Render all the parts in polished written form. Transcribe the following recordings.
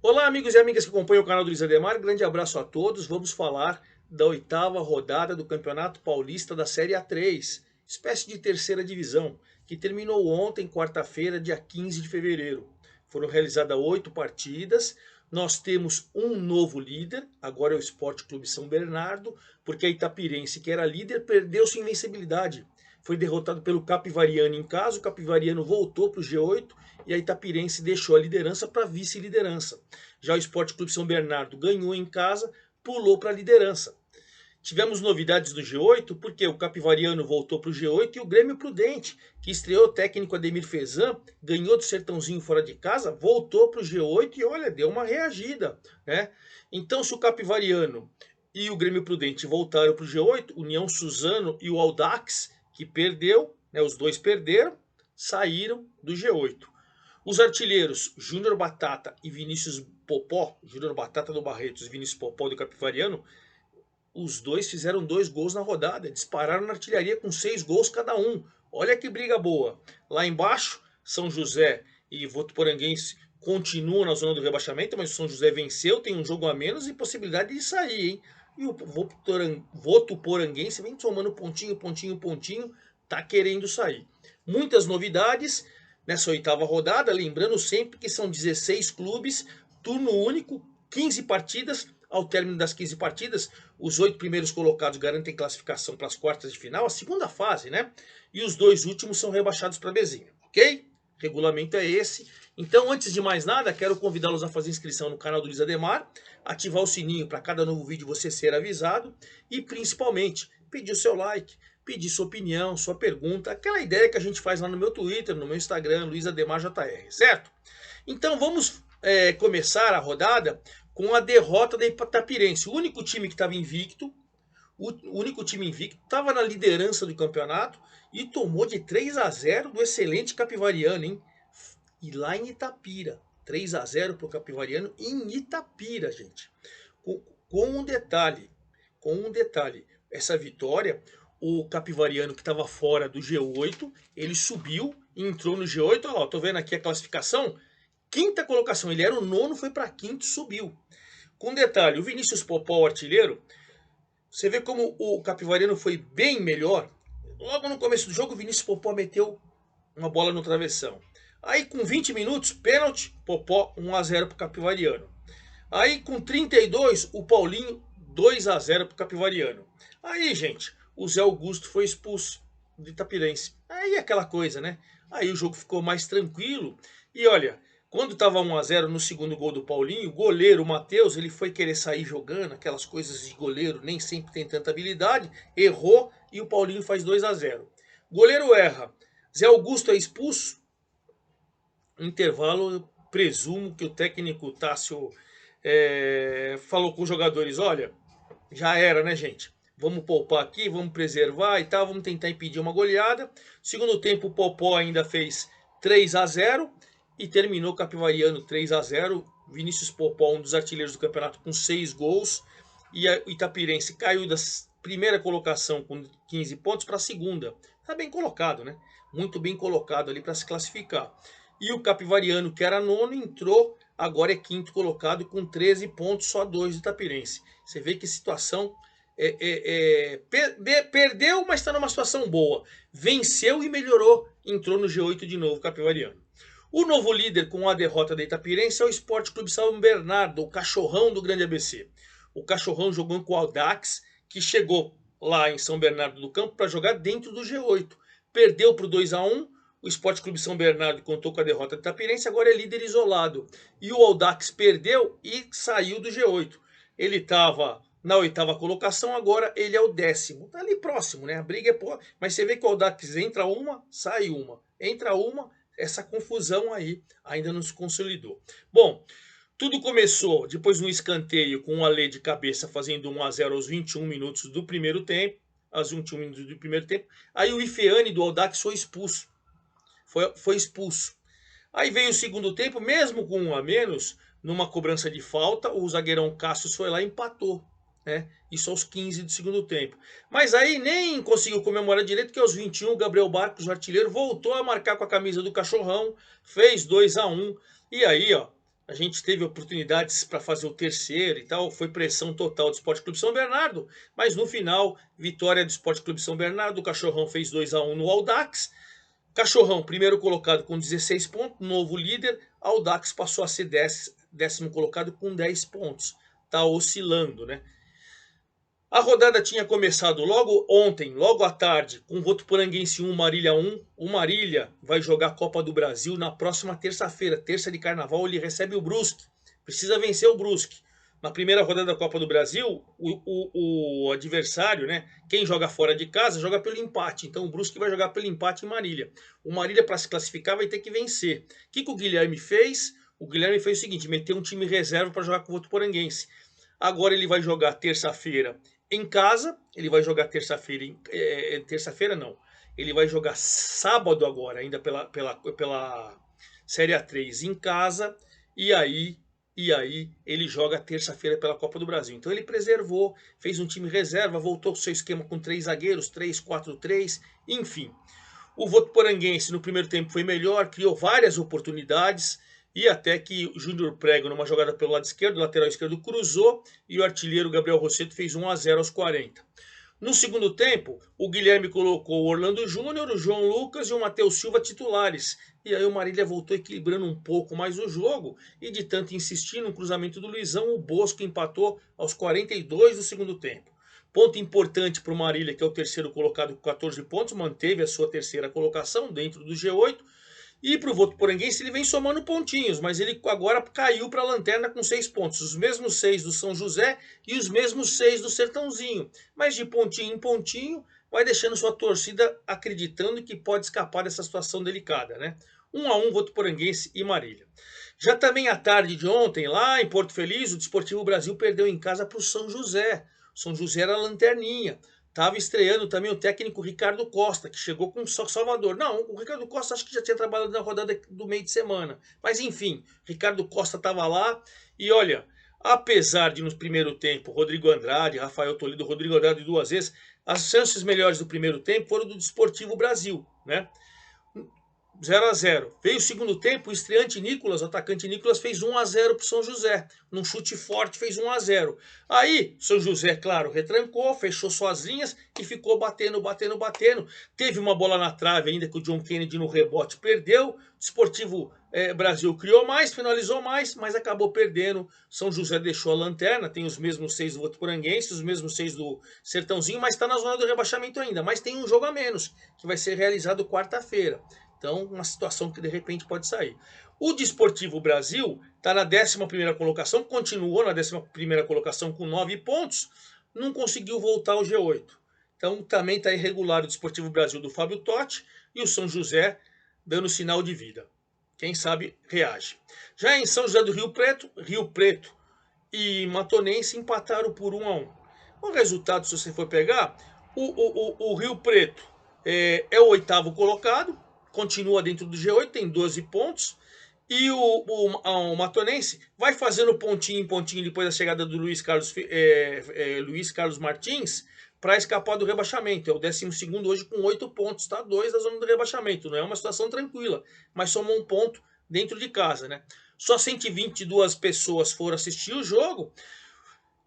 Olá, amigos e amigas que acompanham o canal do Luiz Ademar. Grande abraço a todos. Vamos falar da oitava rodada do Campeonato Paulista da Série A3, espécie de terceira divisão, que terminou ontem, quarta-feira, dia 15 de fevereiro. Foram realizadas 8 partidas. Nós temos um novo líder, agora é o Sport Clube São Bernardo, porque a Itapirense, que era líder, perdeu sua invencibilidade. Foi derrotado pelo Capivariano em casa, o Capivariano voltou para o G8 e a Itapirense deixou a liderança para vice-liderança. Já o Sport Clube São Bernardo ganhou em casa, pulou para a liderança. Tivemos novidades do G8, porque o Capivariano voltou para o G8 e o Grêmio Prudente, que estreou o técnico Ademir Fezan, ganhou do Sertãozinho fora de casa, voltou para o G8 e olha, deu uma reagida, né? Então, se o Capivariano e o Grêmio Prudente voltaram para o G8, União Suzano e o Audax, que perdeu, né, os dois perderam, saíram do G8. Os artilheiros Júnior Batata e Vinícius Popó, Júnior Batata do Barretos e Vinícius Popó do Capivariano, os dois fizeram 2 gols na rodada, dispararam na artilharia com 6 gols cada um. Olha que briga boa. Lá embaixo, São José e Votuporanguense continuam na zona do rebaixamento, mas o São José venceu, tem um jogo a menos e possibilidade de sair, hein? E o Votuporanguense vem somando pontinho, pontinho, pontinho, tá querendo sair. Muitas novidades nessa oitava rodada, lembrando sempre que são 16 clubes, turno único, 15 partidas. Ao término das 15 partidas, os 8 primeiros colocados garantem classificação para as quartas de final, a segunda fase, né? E os 2 últimos são rebaixados para Bzinho, ok? O regulamento é esse. Então, antes de mais nada, quero convidá-los a fazer inscrição no canal do Luiz Ademar, ativar o sininho para cada novo vídeo você ser avisado e, principalmente, pedir o seu like, pedir sua opinião, sua pergunta, aquela ideia que a gente faz lá no meu Twitter, no meu Instagram, Luiz Ademar JR, certo? Então, vamos começar a rodada com a derrota da Itapirense. O único time que estava invicto, estava na liderança do campeonato e tomou de 3-0 do excelente Capivariano, hein? E lá em Itapira, 3-0 para o Capivariano em Itapira, gente. Com um detalhe, essa vitória, o Capivariano que estava fora do G8, ele subiu e entrou no G8. Olha lá, tô vendo aqui a classificação. Quinta colocação, ele era o nono, foi para quinto, subiu. Com detalhe, o Vinícius Popó, o artilheiro, você vê como o Capivariano foi bem melhor. Logo no começo do jogo, o Vinícius Popó meteu uma bola no travessão. Aí com 20 minutos, pênalti, Popó 1-0 para o Capivariano. Aí com 32, o Paulinho 2-0 para o Capivariano. Aí, gente, o Zé Augusto foi expulso do Itapirense. Aí aquela coisa, né? Aí o jogo ficou mais tranquilo. E olha, quando estava 1-0 no segundo gol do Paulinho, o goleiro, o Matheus, ele foi querer sair jogando, aquelas coisas de goleiro, nem sempre tem tanta habilidade, errou e o Paulinho faz 2-0. Goleiro erra, Zé Augusto é expulso, intervalo, eu presumo que o técnico Tássio falou com os jogadores, olha, já era, né, gente? Vamos poupar aqui, vamos preservar e tal, vamos tentar impedir uma goleada. Segundo tempo, o Popó ainda fez 3-0 e terminou o Capivariano 3-0. Vinícius Popó, um dos artilheiros do campeonato, com 6 gols. E a Itapirense caiu da primeira colocação com 15 pontos para a segunda. Está bem colocado, né? Muito bem colocado ali para se classificar. E o Capivariano, que era nono, entrou, agora é quinto colocado com 13 pontos, só 2 do Itapirense. Você vê que situação perdeu, mas está numa situação boa. Venceu e melhorou, entrou no G8 de novo, Capivariano. O novo líder com a derrota da Itapirense é o Sport Clube São Bernardo, o cachorrão do Grande ABC. O cachorrão jogou com o Audax, que chegou lá em São Bernardo do Campo para jogar dentro do G8. Perdeu para o 2-1, o Sport Clube São Bernardo contou com a derrota da Itapirense, agora é líder isolado. E o Audax perdeu e saiu do G8. Ele estava na 8ª colocação, agora ele é o 10º. Tá ali próximo, né? A briga é boa, mas você vê que o Audax entra uma, sai uma. Entra uma, essa confusão aí ainda não se consolidou. Bom, tudo começou depois de um escanteio com o Alê de cabeça fazendo 1-0 aos 21 minutos do primeiro tempo. Aos 21 minutos do primeiro tempo. Aí o Ifeani do Audax foi expulso. Foi expulso. Aí veio o segundo tempo, mesmo com 1 a menos, numa cobrança de falta, o zagueirão Cassius foi lá e empatou. Né? Isso aos 15 do segundo tempo. Mas aí nem conseguiu comemorar direito, que aos 21 o Gabriel Barcos, o artilheiro, voltou a marcar com a camisa do cachorrão, fez 2-1. E aí, ó, a gente teve oportunidades para fazer o terceiro e tal, foi pressão total do Sport Clube São Bernardo, mas no final, vitória do Sport Clube São Bernardo, o Cachorrão fez 2-1 no Audax. Cachorrão, primeiro colocado com 16 pontos, novo líder, Audax passou a ser décimo colocado com 10 pontos. Tá oscilando, né? A rodada tinha começado logo ontem, logo à tarde, com Votuporanguense 1, Marília 1. O Marília vai jogar a Copa do Brasil na próxima terça-feira, terça de carnaval, ele recebe o Brusque. Precisa vencer o Brusque. Na primeira rodada da Copa do Brasil, o adversário, né, quem joga fora de casa, joga pelo empate. Então o Brusque vai jogar pelo empate em Marília. O Marília, para se classificar, vai ter que vencer. O que o Guilherme fez? O Guilherme fez o seguinte, meteu um time reserva para jogar com o Votuporanguense. Agora ele vai jogar terça-feira em casa, ele vai jogar terça-feira, terça-feira não, ele vai jogar sábado agora, ainda pela Série A3 em casa, e aí ele joga terça-feira pela Copa do Brasil. Então ele preservou, fez um time reserva, voltou com seu esquema com 3 zagueiros, 3-4-3, enfim. O Votuporanguense no primeiro tempo foi melhor, criou várias oportunidades, e até que o Júnior Prego, numa jogada pelo lado esquerdo, lateral esquerdo, cruzou e o artilheiro Gabriel Rosseto fez 1-0 aos 40. No segundo tempo, o Guilherme colocou o Orlando Júnior, o João Lucas e o Matheus Silva titulares. E aí o Marília voltou equilibrando um pouco mais o jogo e de tanto insistir no cruzamento do Luizão, o Bosco empatou aos 42 do segundo tempo. Ponto importante para o Marília, que é o terceiro colocado com 14 pontos, manteve a sua terceira colocação dentro do G8. E para o Votuporanguense ele vem somando pontinhos, mas ele agora caiu para a lanterna com 6 pontos. Os mesmos 6 do São José e os mesmos 6 do Sertãozinho. Mas de pontinho em pontinho, vai deixando sua torcida acreditando que pode escapar dessa situação delicada, né? 1-1 Votuporanguense e Marília. Já também à tarde de ontem, lá em Porto Feliz, o Desportivo Brasil perdeu em casa para o São José. São José era a lanterninha. Estava estreando também o técnico Ricardo Costa, que chegou com Salvador. Não, o Ricardo Costa acho que já tinha trabalhado na rodada do meio de semana. Mas enfim, Ricardo Costa estava lá e olha, apesar de no primeiro tempo Rodrigo Andrade, Rafael Toledo, Rodrigo Andrade 2 vezes, as chances melhores do primeiro tempo foram do Desportivo Brasil, né? 0-0. Veio o segundo tempo, o estreante Nicolas, o atacante Nicolas, fez 1-0 para o São José. Num chute forte, fez 1-0. Aí, São José, claro, retrancou, fechou suas linhas e ficou batendo. Teve uma bola na trave ainda que o John Kennedy no rebote perdeu. Desportivo Brasil criou mais, finalizou mais, mas acabou perdendo. São José deixou a lanterna, tem os mesmos 6 do Votuporanguense, os mesmos 6 do Sertãozinho, mas está na zona do rebaixamento ainda. Mas tem um jogo a menos, que vai ser realizado quarta-feira. Então, uma situação que de repente pode sair. O Desportivo Brasil está na 11ª colocação, continuou na 11ª colocação com 9 pontos, não conseguiu voltar ao G8. Então, também está irregular o Desportivo Brasil do Fábio Totti e o São José dando sinal de vida. Quem sabe reage. Já em São José do Rio Preto e Matonense empataram por 1-1. O resultado, se você for pegar, o Rio Preto é o 8º colocado, continua dentro do G8, tem 12 pontos. E o Matonense vai fazendo pontinho em pontinho depois da chegada do Luiz Carlos Martins para escapar do rebaixamento. É o 12º hoje com 8 pontos, tá? 2 da zona do rebaixamento. Não é uma situação tranquila, mas somou um ponto dentro de casa, né? Só 122 pessoas foram assistir o jogo,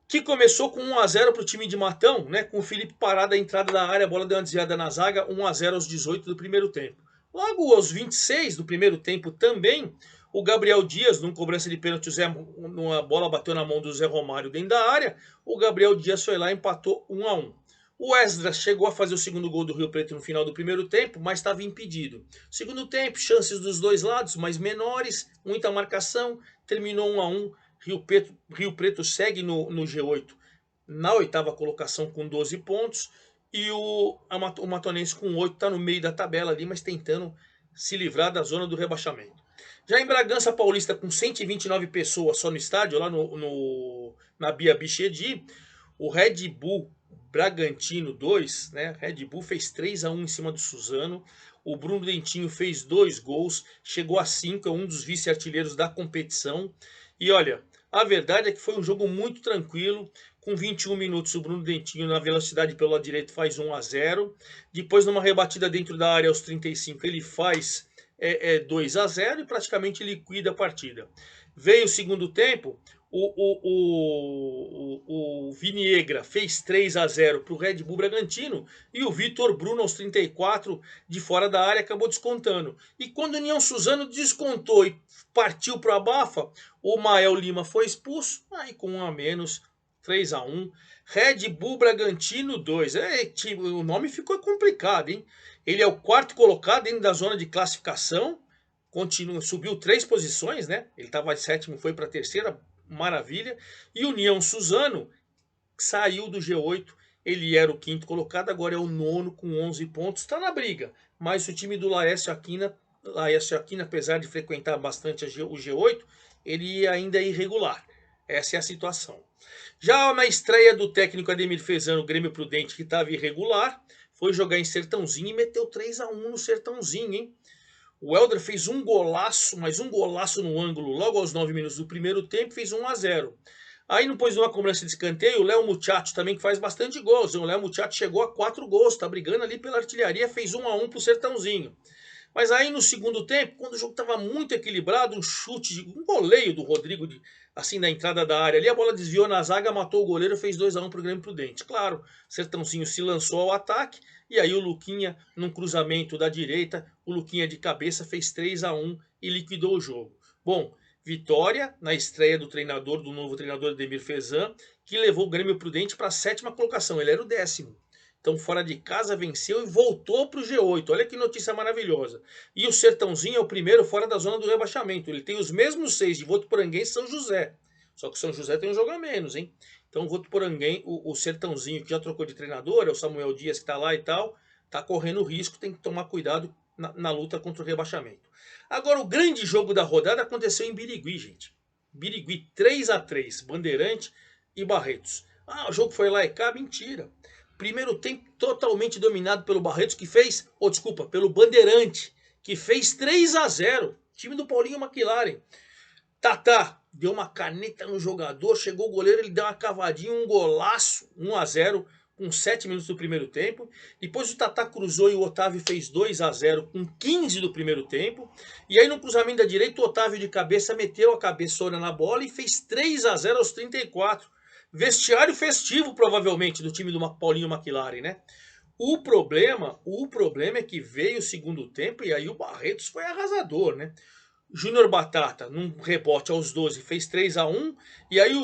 que começou com 1-0 para o time de Matão, né? Com o Felipe parado à entrada da área, a bola deu uma desviada na zaga, 1-0 aos 18 do primeiro tempo. Logo aos 26 do primeiro tempo também, o Gabriel Dias, numa cobrança de pênalti, uma bola bateu na mão do Zé Romário dentro da área, o Gabriel Dias foi lá e empatou 1-1. O Esdras chegou a fazer o segundo gol do Rio Preto no final do primeiro tempo, mas estava impedido. Segundo tempo, chances dos dois lados, mas menores, muita marcação, terminou 1-1. Rio Preto segue no G8 na 8ª colocação com 12 pontos. E o Matonense com 8 está no meio da tabela ali, mas tentando se livrar da zona do rebaixamento. Já em Bragança Paulista, com 129 pessoas só no estádio, lá na Bia Bichedi, o Red Bull Bragantino 2, né? Red Bull fez 3-1 em cima do Suzano. O Bruno Dentinho fez 2 gols, chegou a 5, é um dos vice-artilheiros da competição. E olha, a verdade é que foi um jogo muito tranquilo. Com 21 minutos, o Bruno Dentinho, na velocidade pelo lado direito, faz 1-0. Depois, numa rebatida dentro da área aos 35, ele faz 2-0 e praticamente liquida a partida. Veio o segundo tempo, o Viniegra fez 3-0 para o Red Bull Bragantino e o Vitor Bruno aos 34 de fora da área acabou descontando. E quando o União Suzano descontou e partiu para a abafa, o Mael Lima foi expulso, aí com 1 a menos, 3-1. Red Bull Bragantino 2. O nome ficou complicado, hein? Ele é o quarto colocado dentro da zona de classificação. Continua, subiu 3 posições, né? Ele estava em sétimo, foi para a terceira, maravilha. E o União Suzano saiu do G8. Ele era o quinto colocado, agora é o nono com 11 pontos. Está na briga. Mas o time do Laércio Aquina, apesar de frequentar bastante o G8, ele ainda é irregular. Essa é a situação. Já na estreia do técnico Ademir Fezano, o Grêmio Prudente, que estava irregular, foi jogar em Sertãozinho e meteu 3-1 no Sertãozinho, hein? O Helder fez um golaço, mas um golaço no ângulo logo aos 9 minutos do primeiro tempo, fez 1-0. Aí depois de uma cobrança de escanteio, o Léo Muchacho também, que faz bastante gols. O Léo Muchacho chegou a 4 gols, tá brigando ali pela artilharia, fez 1-1 pro Sertãozinho. Mas aí no segundo tempo, quando o jogo estava muito equilibrado, um voleio do Rodrigo, assim, da entrada da área ali, a bola desviou na zaga, matou o goleiro, fez 2-1 para o Grêmio Prudente. Claro, Sertãozinho se lançou ao ataque, e aí o Luquinha, num cruzamento da direita, o Luquinha de cabeça fez 3-1 e liquidou o jogo. Bom, vitória na estreia do novo treinador Ademir Fezan, que levou o Grêmio Prudente para a 7ª colocação, ele era o 10º. Então, fora de casa, venceu e voltou para o G8. Olha que notícia maravilhosa. E o Sertãozinho é o primeiro fora da zona do rebaixamento. Ele tem os mesmos 6 de Votuporanguense e São José. Só que São José tem um jogo a menos, hein? Então, o Votuporanguense, o Sertãozinho, que já trocou de treinador, é o Samuel Dias que está lá e tal, está correndo risco, tem que tomar cuidado na luta contra o rebaixamento. Agora, o grande jogo da rodada aconteceu em Birigui, gente. Birigui 3-3, Bandeirante e Barretos. Ah, o jogo foi lá e cá? Mentira. Primeiro tempo totalmente dominado pelo Barretos, que fez, pelo Bandeirante, que fez 3-0. Time do Paulinho McLaren. Tatá deu uma caneta no jogador, chegou o goleiro, ele deu uma cavadinha, um golaço, 1-0, com 7 minutos do primeiro tempo. Depois o Tatá cruzou e o Otávio fez 2-0 com 15 do primeiro tempo. E aí no cruzamento da direita, o Otávio de cabeça meteu a cabeçona na bola e fez 3-0 aos 34. Vestiário festivo, provavelmente, do time do Paulinho McLaren, né? O problema é que veio o segundo tempo e aí o Barretos foi arrasador, né? Júnior Batata, num rebote aos 12, fez 3-1. E aí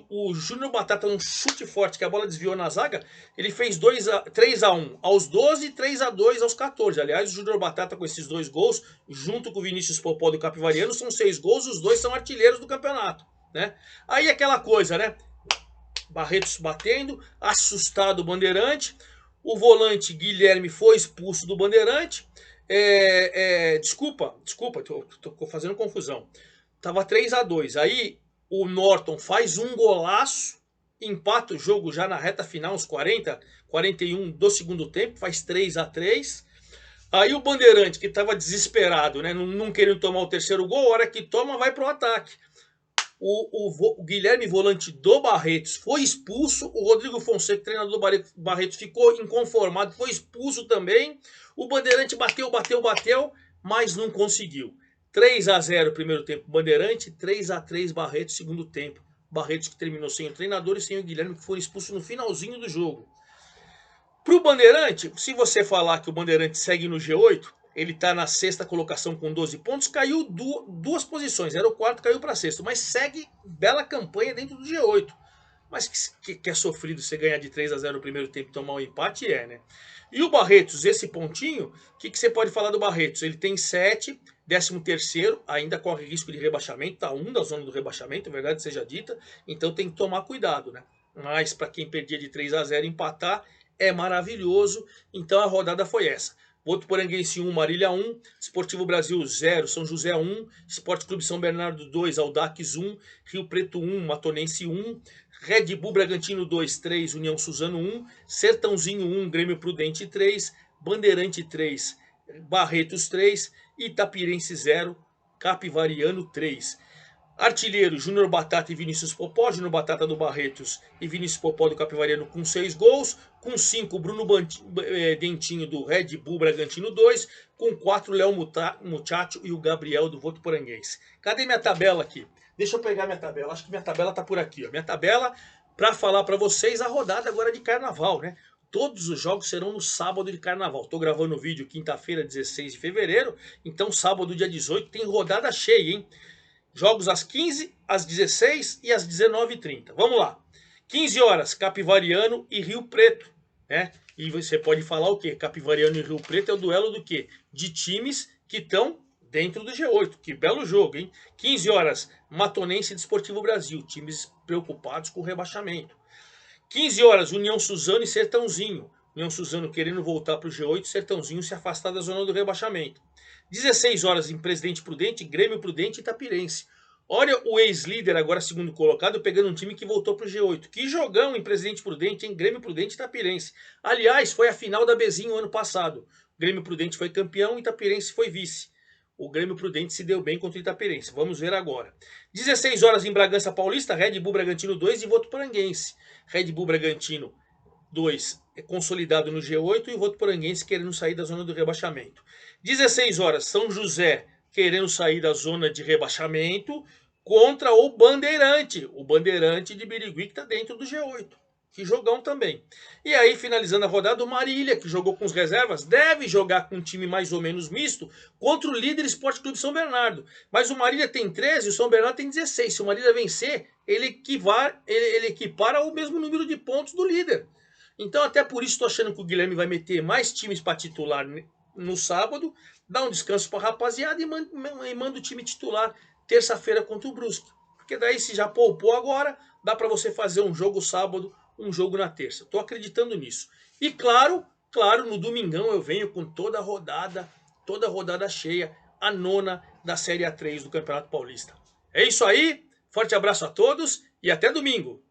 o Júnior Batata, num chute forte, que a bola desviou na zaga, ele fez 3-1 aos 12 e 3-2 aos 14. Aliás, o Júnior Batata, com esses 2 gols, junto com o Vinícius Popó do Capivariano, são 6 gols, os 2 são artilheiros do campeonato, né? Aí aquela coisa, né? Barretos batendo, assustado o Bandeirante. O volante Guilherme foi expulso do Bandeirante. Desculpa, tô fazendo confusão. Tava 3-2. Aí o Norton faz um golaço, empata o jogo já na reta final, uns 40, 41 do segundo tempo, faz 3-3. Aí o Bandeirante, que estava desesperado, né, não querendo tomar o terceiro gol, a hora que toma, vai pro ataque. O Guilherme, volante do Barretos, foi expulso. O Rodrigo Fonseca, treinador do Barretos, ficou inconformado, foi expulso também. O Bandeirante bateu, mas não conseguiu. 3-0 primeiro tempo Bandeirante, 3-3 Barretos segundo tempo. Barretos que terminou sem o treinador e sem o Guilherme, que foi expulso no finalzinho do jogo. Para o Bandeirante, se você falar que o Bandeirante segue no G8, ele está na 6ª colocação com 12 pontos, caiu 2 posições, era o quarto, caiu para 6º, mas segue bela campanha dentro do G8. Mas que é sofrido você ganhar de 3-0 no primeiro tempo e tomar um empate, né? E o Barretos, esse pontinho, o que você pode falar do Barretos? Ele tem 7, 13º, ainda corre risco de rebaixamento, tá 1 da zona do rebaixamento, verdade seja dita, então tem que tomar cuidado, né? Mas para quem perdia de 3-0 empatar, é maravilhoso, então a rodada foi essa. Votuporanguense 1, Marília 1, Esportivo Brasil 0, São José 1, Esporte Clube São Bernardo 2, Audax 1, Rio Preto 1, Matonense 1, Red Bull Bragantino 2, 3, União Suzano 1, Sertãozinho 1, Grêmio Prudente 3, Bandeirante 3, Barretos 3, Itapirense 0, Capivariano 3. Artilheiro, Júnior Batata e Vinícius Popó. Júnior Batata do Barretos e Vinícius Popó do Capivariano com 6 gols. Com 5, Bruno Dentinho do Red Bull Bragantino 2. Com 4, Léo Muchacho e o Gabriel do Votuporanguense. Cadê minha tabela aqui? Deixa eu pegar minha tabela. Acho que minha tabela tá por aqui. Ó. Minha tabela para falar para vocês a rodada agora de carnaval, né? Todos os jogos serão no sábado de carnaval. Estou gravando o vídeo quinta-feira, 16 de fevereiro. Então sábado, dia 18, tem rodada cheia, hein? Jogos às 15, às 16 e às 19h30. Vamos lá. 15 horas, Capivariano e Rio Preto. Né? E você pode falar o quê? Capivariano e Rio Preto é o duelo do quê? De times que estão dentro do G8. Que belo jogo, hein? 15 horas, Matonense e Desportivo Brasil. Times preocupados com o rebaixamento. 15 horas, União Suzano e Sertãozinho. União Suzano querendo voltar para o G8, Sertãozinho se afastar da zona do rebaixamento. 16 horas em Presidente Prudente, Grêmio Prudente e Itapirense. Olha o ex-líder, agora segundo colocado, pegando um time que voltou para o G8. Que jogão em Presidente Prudente, em Grêmio Prudente e Itapirense. Aliás, foi a final da Bezinho ano passado. O Grêmio Prudente foi campeão e Itapirense foi vice. O Grêmio Prudente se deu bem contra o Itapirense. Vamos ver agora. 16 horas em Bragança Paulista, Red Bull Bragantino 2 e Votuporanguense. Red Bull Bragantino 2 é consolidado no G8 e o Votuporanguense querendo sair da zona do rebaixamento. 16 horas, São José querendo sair da zona de rebaixamento contra o Bandeirante de Birigui que está dentro do G8. Que jogão também. E aí, finalizando a rodada, o Marília, que jogou com os reservas, deve jogar com um time mais ou menos misto contra o líder Esporte Clube São Bernardo. Mas o Marília tem 13 e o São Bernardo tem 16. Se o Marília vencer, ele equipara ao mesmo número de pontos do líder. Então, até por isso, estou achando que o Guilherme vai meter mais times para titular no sábado, dá um descanso para a rapaziada e manda o time titular terça-feira contra o Brusque. Porque daí, se já poupou agora, dá para você fazer um jogo sábado, um jogo na terça. Estou acreditando nisso. E claro, no domingão eu venho com toda a rodada cheia, a nona da Série A3 do Campeonato Paulista. É isso aí, forte abraço a todos e até domingo.